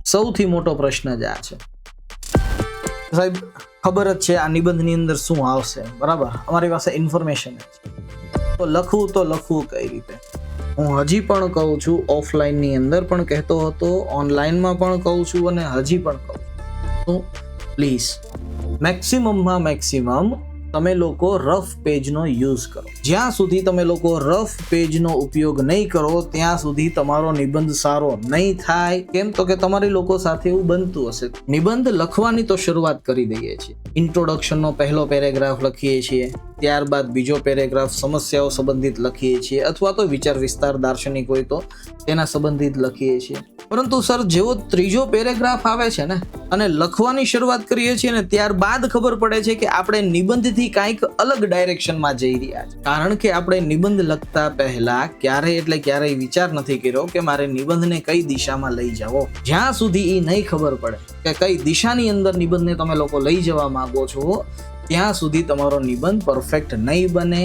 સૌથી મોટો પ્રશ્ન જ આ છે. સાહેબ ખબર જ છે આ નિબંધની અંદર શું આવશે, બરાબર? અમારી પાસે ઇન્ફોર્મેશન છે, તો લખવું કઈ રીતે? હું હજી પણ કહું છું, ઓફલાઈનની અંદર પણ કહેતો હતો, ઓનલાઈનમાં પણ કહું છું અને હજી પણ કહું છું. તો પ્લીઝ મેક્સિમમમાં મેક્સિમમ તમે લોકો રફ પેજનો યુઝ કરો. જ્યાં સુધી તમે લોકો રફ પેજનો ઉપયોગ નહીં કરો ત્યાં સુધી તમારો નિબંધ સારો નહીં થાય. કેમ? તો કે તમારી લોકો સાથે એવું બનતું હશે. નિબંધ લખવાની તો શરૂઆત કરી દઈએ છીએ. ઇન્ટ્રોડક્શનનો પહેલો પેરેગ્રાફ લખીએ છીએ, ત્યારબાદ બીજો પેરેગ્રાફ સમસ્યાઓ સંબંધિત લખીએ છીએ, અથવા તો વિચાર વિસ્તાર દાર્શનિક હોય તો તેના સંબંધિત લખીએ છીએ. પરંતુ સર જેવો ત્રીજો પેરેગ્રાફ આવે છે ને અને લખવાની શરૂઆત કરીએ છીએ ને ત્યારબાદ ખબર પડે છે કે આપણે નિબંધથી કાંઈક અલગ ડાયરેક્શનમાં જઈ રહ્યા છે. કારણ કે આપણે નિબંધ લખતા પહેલા ક્યારેય વિચાર નથી કર્યો કે મારે નિબંધને કઈ દિશામાં લઈ જવો. જ્યાં સુધી એ નહીં ખબર પડે કે કઈ દિશાની અંદર નિબંધને તમે લોકો લઈ જવા માંગો છો ત્યાં સુધી તમારો નિબંધ પરફેક્ટ નહીં બને,